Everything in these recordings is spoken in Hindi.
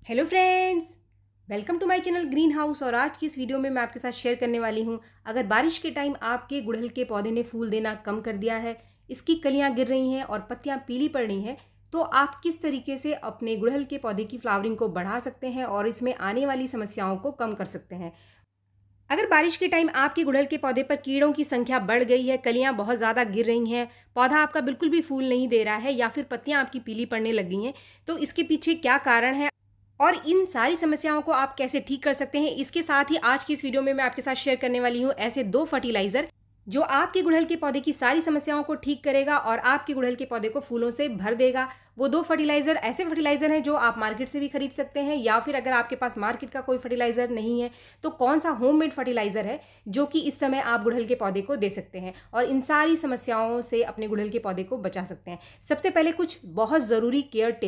Hello friends, welcome to my channel green house. और आज की इस वीडियो में मैं आपके साथ शेयर करने वाली हूं, अगर बारिश के टाइम आपके गुड़हल के पौधे ने फूल देना कम कर दिया है, इसकी कलियां गिर रही हैं और पत्तियां पीली पड़ रही हैं, तो आप किस तरीके से अपने गुड़हल के पौधे की फ्लावरिंग को बढ़ा सकते हैं और इसमें आने वाली समस्याओं को कम कर सकते हैं। अगर बारिश के टाइम आपके गुड़हल के पौधे पर कीड़ों की संख्या बढ़ गई है, कलियां बहुत ज़्यादा गिर रही हैं, पौधा आपका बिल्कुल भी फूल नहीं दे रहा है या फिर पत्तियां आपकी पीली पड़ने लग गई हैं, तो इसके पीछे क्या कारण है और इन सारी समस्याओं को आप कैसे ठीक कर सकते हैं, इसके साथ ही आज की इस वीडियो में मैं आपके साथ शेयर करने वाली हूं ऐसे 2 फर्टिलाइजर जो आपके गुड़हल के पौधे की सारी समस्याओं को ठीक करेगा और आपके गुड़हल के पौधे को फूलों से भर देगा। वो 2 फर्टिलाइजर ऐसे फर्टिलाइजर हैं जो आप मार्केट से भी खरीद सकते हैं, या फिर अगर आपके पास मार्केट का कोई फर्टिलाइजर नहीं है तो कौन सा होममेड फर्टिलाइजर है जो कि इस समय आप गुड़हल के पौधे को दे सकते हैं और इन सारी समस्याओं से अपने गुड़हल के पौधे को बचा सकते हैं। सबसे पहले कुछ बहुत ज़रूरी केयर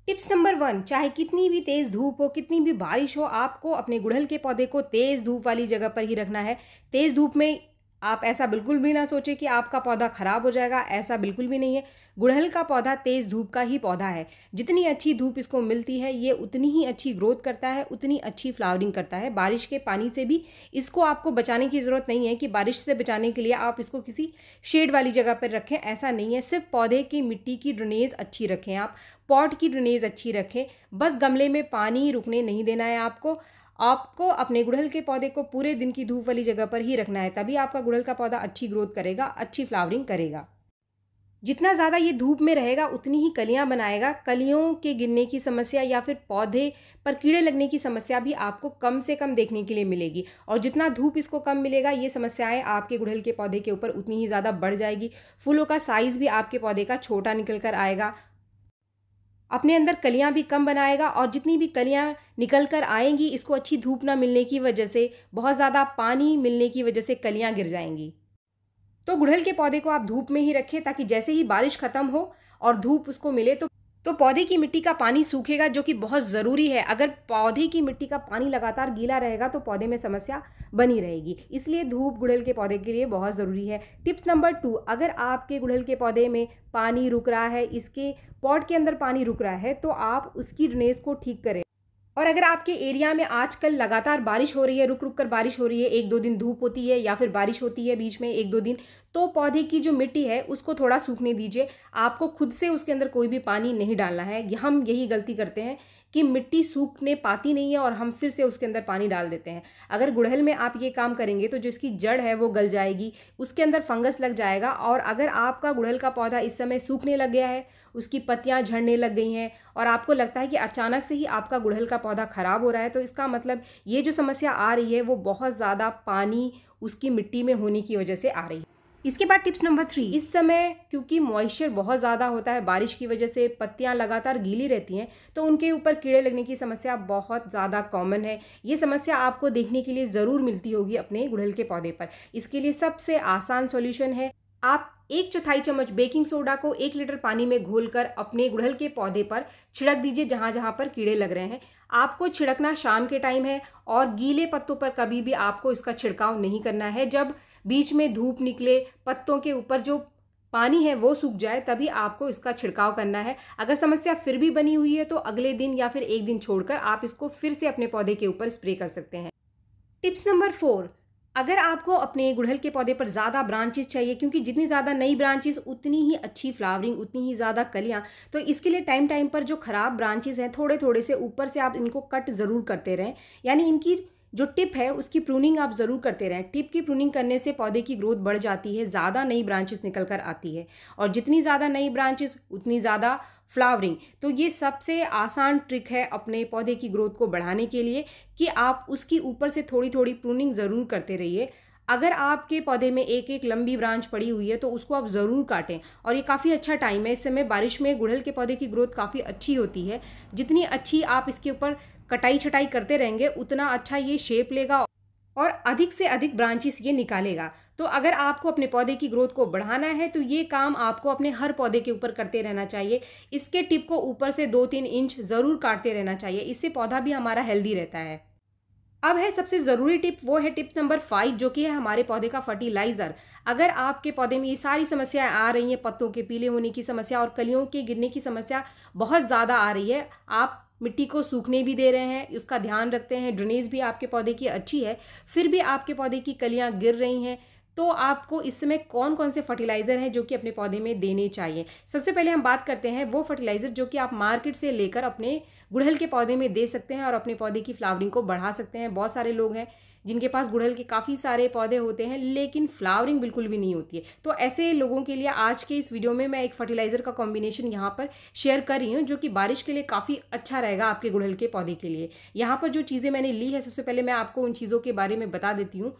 टिप्स नंबर 1, चाहे कितनी भी तेज़ धूप हो, कितनी भी बारिश हो, आपको अपने गुड़हल के पौधे को तेज़ धूप वाली जगह पर ही रखना है। तेज़ धूप में आप ऐसा बिल्कुल भी ना सोचें कि आपका पौधा ख़राब हो जाएगा, ऐसा बिल्कुल भी नहीं है। गुड़हल का पौधा तेज़ धूप का ही पौधा है। जितनी अच्छी धूप इसको मिलती है, ये उतनी ही अच्छी ग्रोथ करता है, उतनी अच्छी फ्लावरिंग करता है। बारिश के पानी से भी इसको आपको बचाने की ज़रूरत नहीं है कि बारिश से बचाने के लिए आप इसको किसी शेड वाली जगह पर रखें, ऐसा नहीं है। सिर्फ पौधे की मिट्टी की ड्रेनेज अच्छी रखें, आप पॉट की ड्रेनेज अच्छी रखें, बस गमले में पानी रुकने नहीं देना है आपको अपने गुड़हल के पौधे को पूरे दिन की धूप वाली जगह पर ही रखना है, तभी आपका गुड़हल का पौधा अच्छी ग्रोथ करेगा, अच्छी फ्लावरिंग करेगा। जितना ज़्यादा ये धूप में रहेगा उतनी ही कलियां बनाएगा। कलियों के गिरने की समस्या या फिर पौधे पर कीड़े लगने की समस्या भी आपको कम से कम देखने के लिए मिलेगी, और जितना धूप इसको कम मिलेगा ये समस्याएं आपके गुड़हल के पौधे के ऊपर उतनी ही ज़्यादा बढ़ जाएगी। फूलों का साइज़ भी आपके पौधे का छोटा निकल कर आएगा, अपने अंदर कलियां भी कम बनाएगा, और जितनी भी कलियां निकल कर आएंगी इसको अच्छी धूप ना मिलने की वजह से, बहुत ज़्यादा पानी मिलने की वजह से कलियां गिर जाएंगी। तो गुड़हल के पौधे को आप धूप में ही रखें, ताकि जैसे ही बारिश खत्म हो और धूप उसको मिले तो पौधे की मिट्टी का पानी सूखेगा, जो कि बहुत ज़रूरी है। अगर पौधे की मिट्टी का पानी लगातार गीला रहेगा तो पौधे में समस्या बनी रहेगी, इसलिए धूप गुड़हल के पौधे के लिए बहुत ज़रूरी है। टिप्स नंबर 2, अगर आपके गुड़हल के पौधे में पानी रुक रहा है, इसके पॉट के अंदर पानी रुक रहा है, तो आप उसकी ड्रेनेज को ठीक करें। और अगर आपके एरिया में आजकल लगातार बारिश हो रही है, रुक रुक कर बारिश हो रही है, 1-2 दिन धूप होती है या फिर बारिश होती है बीच में 1-2 दिन, तो पौधे की जो मिट्टी है उसको थोड़ा सूखने दीजिए। आपको खुद से उसके अंदर कोई भी पानी नहीं डालना है। हम यही गलती करते हैं कि मिट्टी सूखने पाती नहीं है और हम फिर से उसके अंदर पानी डाल देते हैं। अगर गुड़हल में आप ये काम करेंगे तो जो इसकी जड़ है वो गल जाएगी, उसके अंदर फंगस लग जाएगा, और अगर आपका गुड़हल का पौधा इस समय सूखने लग गया है, उसकी पत्तियां झड़ने लग गई हैं और आपको लगता है कि अचानक से ही आपका गुड़हल का पौधा ख़राब हो रहा है, तो इसका मतलब ये जो समस्या आ रही है वो बहुत ज़्यादा पानी उसकी मिट्टी में होने की वजह से आ रही है। इसके बाद टिप्स नंबर 3, इस समय क्योंकि मॉइस्चर बहुत ज़्यादा होता है, बारिश की वजह से पत्तियां लगातार गीली रहती हैं, तो उनके ऊपर कीड़े लगने की समस्या बहुत ज़्यादा कॉमन है। ये समस्या आपको देखने के लिए ज़रूर मिलती होगी अपने गुड़हल के पौधे पर। इसके लिए सबसे आसान सॉल्यूशन है, आप 1/4 चम्मच बेकिंग सोडा को 1 लीटर पानी में घोलकर अपने गुड़हल के पौधे पर छिड़क दीजिए, जहाँ जहाँ पर कीड़े लग रहे हैं। आपको छिड़कना शाम के टाइम है, और गीले पत्तों पर कभी भी आपको इसका छिड़काव नहीं करना है। जब बीच में धूप निकले, पत्तों के ऊपर जो पानी है वो सूख जाए, तभी आपको इसका छिड़काव करना है। अगर समस्या फिर भी बनी हुई है तो अगले दिन या फिर 1 दिन छोड़कर आप इसको फिर से अपने पौधे के ऊपर स्प्रे कर सकते हैं। टिप्स नंबर 4, अगर आपको अपने गुड़हल के पौधे पर ज़्यादा ब्रांचेस चाहिए, क्योंकि जितनी ज़्यादा नई ब्रांचेस उतनी ही अच्छी फ्लावरिंग, उतनी ही ज़्यादा कलियाँ, तो इसके लिए टाइम टाइम पर जो ख़राब ब्रांचेस हैं थोड़े थोड़े से ऊपर से आप इनको कट ज़रूर करते रहें, यानी इनकी जो टिप है उसकी प्रूनिंग आप ज़रूर करते रहें। टिप की प्रूनिंग करने से पौधे की ग्रोथ बढ़ जाती है, ज़्यादा नई ब्रांचेस निकल कर आती है, और जितनी ज़्यादा नई ब्रांचेस उतनी ज़्यादा फ्लावरिंग। तो ये सबसे आसान ट्रिक है अपने पौधे की ग्रोथ को बढ़ाने के लिए, कि आप उसकी ऊपर से थोड़ी थोड़ी प्रूनिंग ज़रूर करते रहिए। अगर आपके पौधे में एक एक लंबी ब्रांच पड़ी हुई है तो उसको आप ज़रूर काटें, और ये काफ़ी अच्छा टाइम है। इस समय बारिश में गुड़हल के पौधे की ग्रोथ काफ़ी अच्छी होती है। जितनी अच्छी आप इसके ऊपर कटाई छटाई करते रहेंगे उतना अच्छा ये शेप लेगा और अधिक से अधिक ब्रांचेस ये निकालेगा। तो अगर आपको अपने पौधे की ग्रोथ को बढ़ाना है तो ये काम आपको अपने हर पौधे के ऊपर करते रहना चाहिए। इसके टिप को ऊपर से 2-3 इंच ज़रूर काटते रहना चाहिए, इससे पौधा भी हमारा हेल्दी रहता है। अब है सबसे ज़रूरी टिप, वो है टिप नंबर 5, जो कि है हमारे पौधे का फर्टिलाइज़र। अगर आपके पौधे में ये सारी समस्याएं आ रही हैं, पत्तों के पीले होने की समस्या और कलियों के गिरने की समस्या बहुत ज़्यादा आ रही है, आप मिट्टी को सूखने भी दे रहे हैं, उसका ध्यान रखते हैं, ड्रेनेज भी आपके पौधे की अच्छी है, फिर भी आपके पौधे की कलियां गिर रही हैं, तो आपको इस समय कौन कौन से फर्टिलाइज़र हैं जो कि अपने पौधे में देने चाहिए। सबसे पहले हम बात करते हैं वो फर्टिलाइज़र जो कि आप मार्केट से लेकर अपने गुड़हल के पौधे में दे सकते हैं और अपने पौधे की फ्लावरिंग को बढ़ा सकते हैं। बहुत सारे लोग हैं जिनके पास गुड़हल के काफ़ी सारे पौधे होते हैं लेकिन फ्लावरिंग बिल्कुल भी नहीं होती है, तो ऐसे लोगों के लिए आज के इस वीडियो में मैं एक फर्टिलाइज़र का कॉम्बिनेशन यहाँ पर शेयर कर रही हूँ जो कि बारिश के लिए काफ़ी अच्छा रहेगा आपके गुड़हल के पौधे के लिए। यहाँ पर जो चीज़ें मैंने ली है, सबसे पहले मैं आपको उन चीज़ों के बारे में बता देती हूँ।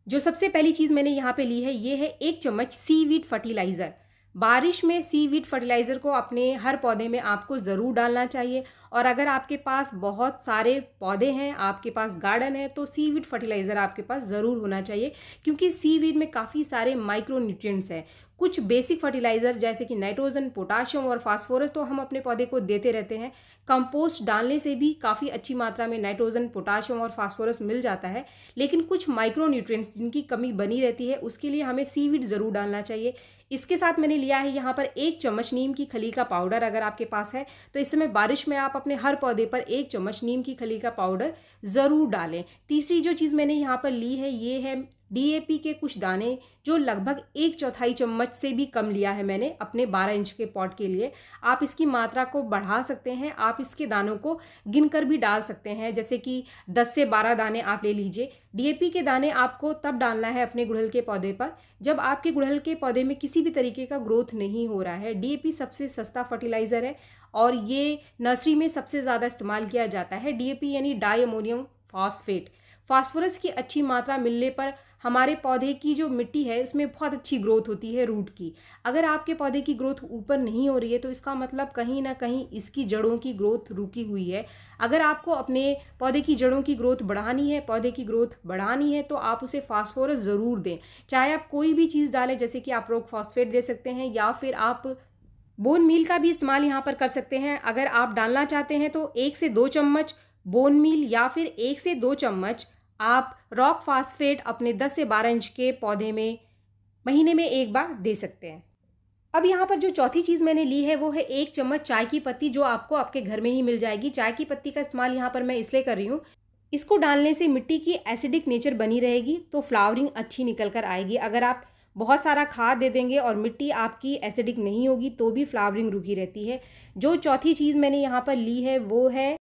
जो सबसे पहली चीज़ मैंने यहाँ पे ली है ये है 1 चम्मच सीवीड फर्टिलाइज़र। बारिश में सीवीड फर्टिलाइज़र को अपने हर पौधे में आपको ज़रूर डालना चाहिए, और अगर आपके पास बहुत सारे पौधे हैं, आपके पास गार्डन है, तो सीवीड फर्टिलाइज़र आपके पास ज़रूर होना चाहिए क्योंकि सीवीड में काफ़ी सारे माइक्रो न्यूट्रिएंट्स हैं। कुछ बेसिक फर्टिलाइज़र जैसे कि नाइट्रोजन, पोटाशियम और फास्फोरस तो हम अपने पौधे को देते रहते हैं। कंपोस्ट डालने से भी काफ़ी अच्छी मात्रा में नाइट्रोजन, पोटाशियम और फास्फोरस मिल जाता है, लेकिन कुछ माइक्रो न्यूट्रिएंट्स जिनकी कमी बनी रहती है उसके लिए हमें सीवीड ज़रूर डालना चाहिए। इसके साथ मैंने लिया है यहाँ पर 1 चम्मच नीम की खली का पाउडर। अगर आपके पास है तो इस समय बारिश में आप अपने हर पौधे पर 1 चम्मच नीम की खली का पाउडर ज़रूर डालें। तीसरी जो चीज़ मैंने यहाँ पर ली है ये है डीएपी के कुछ दाने, जो लगभग 1/4 चम्मच से भी कम लिया है मैंने अपने 12 इंच के पॉट के लिए। आप इसकी मात्रा को बढ़ा सकते हैं, आप इसके दानों को गिनकर भी डाल सकते हैं, जैसे कि 10 से 12 दाने आप ले लीजिए। डीएपी के दाने आपको तब डालना है अपने गुड़हल के पौधे पर जब आपके गुड़हल के पौधे में किसी भी तरीके का ग्रोथ नहीं हो रहा है। डीएपी सबसे सस्ता फर्टिलाइज़र है और ये नर्सरी में सबसे ज़्यादा इस्तेमाल किया जाता है। डीएपी यानी डाई अमोनियम फॉस्फेट। फास्फोरस की अच्छी मात्रा मिलने पर हमारे पौधे की जो मिट्टी है उसमें बहुत अच्छी ग्रोथ होती है रूट की। अगर आपके पौधे की ग्रोथ ऊपर नहीं हो रही है तो इसका मतलब कहीं ना कहीं इसकी जड़ों की ग्रोथ रुकी हुई है। अगर आपको अपने पौधे की जड़ों की ग्रोथ बढ़ानी है, पौधे की ग्रोथ बढ़ानी है, तो आप उसे फास्फोरस ज़रूर दें। चाहे आप कोई भी चीज़ डालें, जैसे कि आप रॉक फॉस्फेट दे सकते हैं या फिर आप बोन मील का भी इस्तेमाल यहाँ पर कर सकते हैं। अगर आप डालना चाहते हैं तो 1 से 2 चम्मच बोन मील या फिर 1 से 2 चम्मच आप रॉक फास्फेट अपने 10 से 12 इंच के पौधे में महीने में एक बार दे सकते हैं। अब यहाँ पर जो चौथी चीज़ मैंने ली है वो है 1 चम्मच चाय की पत्ती, जो आपको आपके घर में ही मिल जाएगी। चाय की पत्ती का इस्तेमाल यहाँ पर मैं इसलिए कर रही हूँ, इसको डालने से मिट्टी की एसिडिक नेचर बनी रहेगी तो फ्लावरिंग अच्छी निकल कर आएगी। अगर आप बहुत सारा खाद दे देंगे और मिट्टी आपकी एसिडिक नहीं होगी तो भी फ्लावरिंग रुकी रहती है। जो चौथी चीज़ मैंने यहाँ पर ली है वो है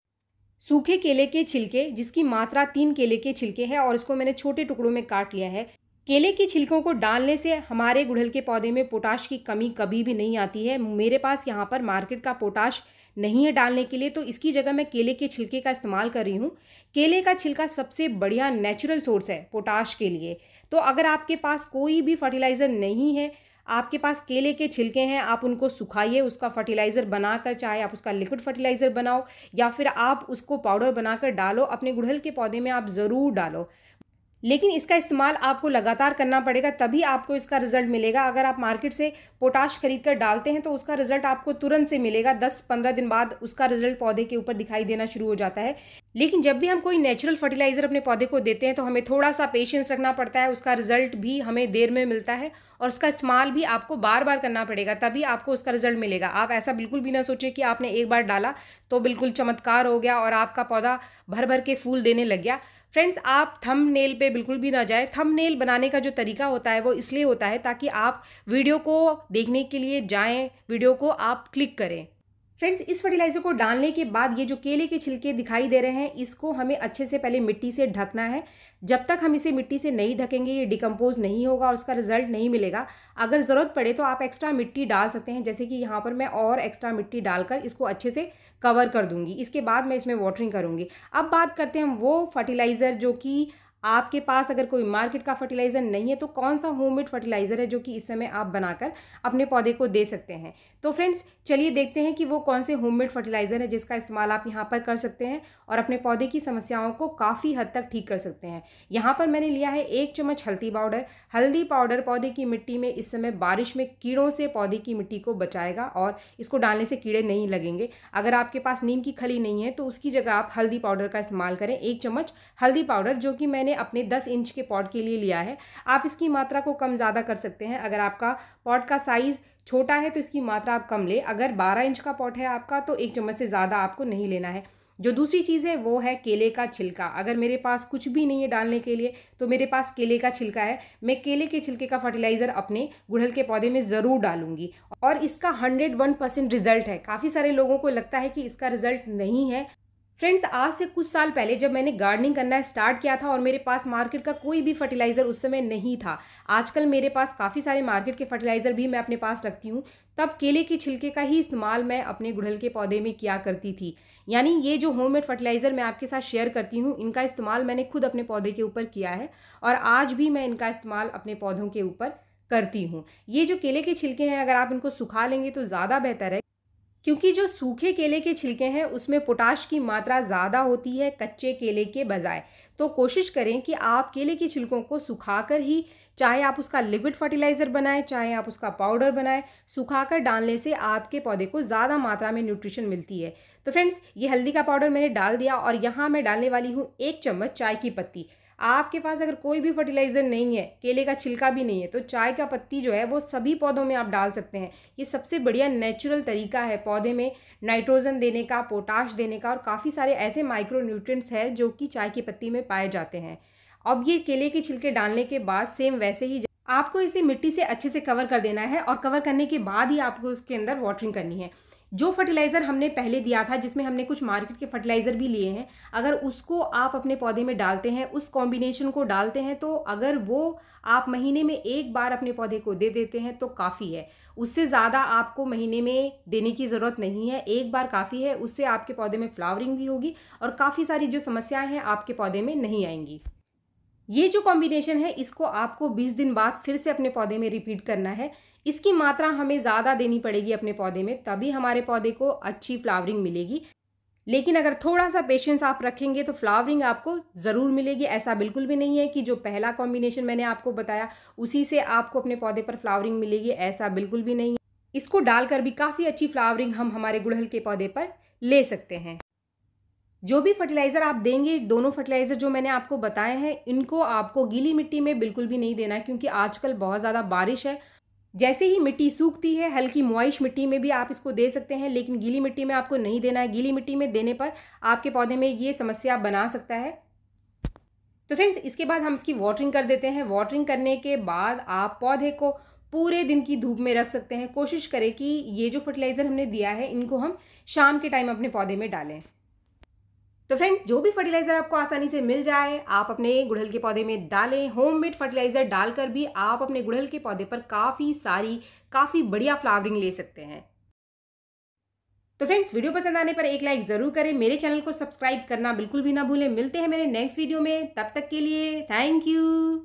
सूखे केले के छिलके, जिसकी मात्रा 3 केले के छिलके है और इसको मैंने छोटे टुकड़ों में काट लिया है। केले के छिलकों को डालने से हमारे गुड़हल के पौधे में पोटाश की कमी कभी भी नहीं आती है। मेरे पास यहाँ पर मार्केट का पोटाश नहीं है डालने के लिए, तो इसकी जगह मैं केले के छिलके का इस्तेमाल कर रही हूँ। केले का छिलका सबसे बढ़िया नेचुरल सोर्स है पोटाश के लिए। तो अगर आपके पास कोई भी फर्टिलाइज़र नहीं है, आपके पास केले के छिलके हैं, आप उनको सुखाइए, उसका फर्टिलाइज़र बनाकर, चाहे आप उसका लिक्विड फर्टिलाइज़र बनाओ या फिर आप उसको पाउडर बनाकर डालो, अपने गुड़हल के पौधे में आप ज़रूर डालो। लेकिन इसका इस्तेमाल आपको लगातार करना पड़ेगा, तभी आपको इसका रिजल्ट मिलेगा। अगर आप मार्केट से पोटाश खरीद कर डालते हैं तो उसका रिजल्ट आपको तुरंत से मिलेगा, 10-15 दिन बाद उसका रिजल्ट पौधे के ऊपर दिखाई देना शुरू हो जाता है। लेकिन जब भी हम कोई नेचुरल फर्टिलाइज़र अपने पौधे को देते हैं तो हमें थोड़ा सा पेशेंस रखना पड़ता है, उसका रिजल्ट भी हमें देर में मिलता है और उसका इस्तेमाल भी आपको बार बार करना पड़ेगा, तभी आपको उसका रिजल्ट मिलेगा। आप ऐसा बिल्कुल भी ना सोचें कि आपने एक बार डाला तो बिल्कुल चमत्कार हो गया और आपका पौधा भर भर के फूल देने लग गया। फ्रेंड्स, आप थंबनेल पे बिल्कुल भी ना जाएं। थंबनेल बनाने का जो तरीका होता है वो इसलिए होता है ताकि आप वीडियो को देखने के लिए जाएं, वीडियो को आप क्लिक करें। फ्रेंड्स, इस फर्टिलाइज़र को डालने के बाद ये जो केले के छिलके दिखाई दे रहे हैं, इसको हमें अच्छे से पहले मिट्टी से ढकना है। जब तक हम इसे मिट्टी से नहीं ढकेंगे ये डिकम्पोज नहीं होगा और उसका रिजल्ट नहीं मिलेगा। अगर ज़रूरत पड़े तो आप एक्स्ट्रा मिट्टी डाल सकते हैं, जैसे कि यहाँ पर मैं और एक्स्ट्रा मिट्टी डालकर इसको अच्छे से कवर कर दूंगी। इसके बाद मैं इसमें वाटरिंग करूँगी। अब बात करते हैं हम वो फर्टिलाइज़र जो कि आपके पास अगर कोई मार्केट का फर्टिलाइज़र नहीं है तो कौन सा होममेड फर्टिलाइज़र है जो कि इस समय आप बनाकर अपने पौधे को दे सकते हैं। तो फ्रेंड्स, चलिए देखते हैं कि वो कौन से होममेड फर्टिलाइज़र है जिसका इस्तेमाल आप यहाँ पर कर सकते हैं और अपने पौधे की समस्याओं को काफ़ी हद तक ठीक कर सकते हैं। यहाँ पर मैंने लिया है 1 चम्मच हल्दी पाउडर। हल्दी पाउडर पौधे की मिट्टी में इस समय बारिश में कीड़ों से पौधे की मिट्टी को बचाएगा और इसको डालने से कीड़े नहीं लगेंगे। अगर आपके पास नीम की खली नहीं है तो उसकी जगह आप हल्दी पाउडर का इस्तेमाल करें। 1 चम्मच हल्दी पाउडर, जो कि मैंने अपने 10 इंच के पॉट के लिए लिया है। आप इसकी मात्रा को कम ज़्यादा कर सकते हैं। अगर आपका पॉट का साइज़ छोटा है तो इसकी मात्रा आप कम ले। अगर 12 इंच का पॉट है आपका तो 1 चम्मच से ज़्यादा आपको नहीं लेना है। जो दूसरी चीज़ है वो है केले का छिलका। अगर मेरे पास कुछ भी नहीं है डालने के लिए तो मेरे पास केले का छिलका है। मैं केले के छिलके का फर्टिलाइज़र अपने गुड़हल के पौधे में ज़रूर डालूंगी और इसका 101% रिजल्ट है। काफ़ी सारे लोगों को लगता है कि इसका रिजल्ट नहीं है। फ्रेंड्स, आज से कुछ साल पहले जब मैंने गार्डनिंग करना स्टार्ट किया था और मेरे पास मार्केट का कोई भी फर्टिलाइज़र उस समय नहीं था, आजकल मेरे पास काफ़ी सारे मार्केट के फर्टिलाइज़र भी मैं अपने पास रखती हूँ, तब केले के छिलके का ही इस्तेमाल मैं अपने गुड़हल के पौधे में किया करती थी। यानी ये जो होममेड फर्टिलाइज़र मैं आपके साथ शेयर करती हूँ, इनका इस्तेमाल मैंने खुद अपने पौधे के ऊपर किया है और आज भी मैं इनका इस्तेमाल अपने पौधों के ऊपर करती हूँ। ये जो केले के छिलके हैं, अगर आप इनको सुखा लेंगे तो ज़्यादा बेहतर है, क्योंकि जो सूखे केले के छिलके हैं उसमें पोटाश की मात्रा ज़्यादा होती है कच्चे केले के बजाय। तो कोशिश करें कि आप केले के छिलकों को सुखाकर ही, चाहे आप उसका लिक्विड फर्टिलाइज़र बनाएं, चाहे आप उसका पाउडर बनाएं, सुखाकर डालने से आपके पौधे को ज़्यादा मात्रा में न्यूट्रिशन मिलती है। तो फ्रेंड्स, ये हल्दी का पाउडर मैंने डाल दिया और यहाँ मैं डालने वाली हूँ 1 चम्मच चाय की पत्ती। आपके पास अगर कोई भी फर्टिलाइज़र नहीं है, केले का छिलका भी नहीं है, तो चाय का पत्ती जो है वो सभी पौधों में आप डाल सकते हैं। ये सबसे बढ़िया नेचुरल तरीका है पौधे में नाइट्रोजन देने का, पोटाश देने का और काफ़ी सारे ऐसे माइक्रो न्यूट्रिएंट्स हैं जो कि चाय की पत्ती में पाए जाते हैं। अब ये केले के छिलके डालने के बाद सेम वैसे ही आपको इसे मिट्टी से अच्छे से कवर कर देना है और कवर करने के बाद ही आपको उसके अंदर वाटरिंग करनी है। जो फर्टिलाइज़र हमने पहले दिया था, जिसमें हमने कुछ मार्केट के फर्टिलाइज़र भी लिए हैं, अगर उसको आप अपने पौधे में डालते हैं, उस कॉम्बिनेशन को डालते हैं, तो अगर वो आप महीने में 1 बार अपने पौधे को दे देते हैं तो काफ़ी है। उससे ज़्यादा आपको महीने में देने की ज़रूरत नहीं है, 1 बार काफ़ी है। उससे आपके पौधे में फ्लावरिंग भी होगी और काफ़ी सारी जो समस्याएं हैं आपके पौधे में नहीं आएंगी। ये जो कॉम्बिनेशन है इसको आपको 20 दिन बाद फिर से अपने पौधे में रिपीट करना है। इसकी मात्रा हमें ज़्यादा देनी पड़ेगी अपने पौधे में, तभी हमारे पौधे को अच्छी फ्लावरिंग मिलेगी। लेकिन अगर थोड़ा सा पेशेंस आप रखेंगे तो फ्लावरिंग आपको ज़रूर मिलेगी। ऐसा बिल्कुल भी नहीं है कि जो पहला कॉम्बिनेशन मैंने आपको बताया उसी से आपको अपने पौधे पर फ्लावरिंग मिलेगी, ऐसा बिल्कुल भी नहीं है। इसको डालकर भी काफ़ी अच्छी फ्लावरिंग हम हमारे गुड़हल के पौधे पर ले सकते हैं। जो भी फर्टिलाइज़र आप देंगे, दोनों फर्टिलाइज़र जो मैंने आपको बताए हैं, इनको आपको गीली मिट्टी में बिल्कुल भी नहीं देना है, क्योंकि आजकल बहुत ज़्यादा बारिश है। जैसे ही मिट्टी सूखती है, हल्की मॉइश मिट्टी में भी आप इसको दे सकते हैं, लेकिन गीली मिट्टी में आपको नहीं देना है। गीली मिट्टी में देने पर आपके पौधे में ये समस्या बना सकता है। तो फ्रेंड्स, इसके बाद हम इसकी वाटरिंग कर देते हैं। वाटरिंग करने के बाद आप पौधे को पूरे दिन की धूप में रख सकते हैं। कोशिश करें कि ये जो फर्टिलाइज़र हमने दिया है इनको हम शाम के टाइम अपने पौधे में डालें। तो फ्रेंड्स, जो भी फर्टिलाइज़र आपको आसानी से मिल जाए आप अपने गुड़हल के पौधे में डालें। होममेड फर्टिलाइज़र डालकर भी आप अपने गुड़हल के पौधे पर काफ़ी बढ़िया फ्लावरिंग ले सकते हैं। तो फ्रेंड्स, वीडियो पसंद आने पर एक लाइक ज़रूर करें। मेरे चैनल को सब्सक्राइब करना बिल्कुल भी ना भूलें। मिलते हैं मेरे नेक्स्ट वीडियो में, तब तक के लिए थैंक यू।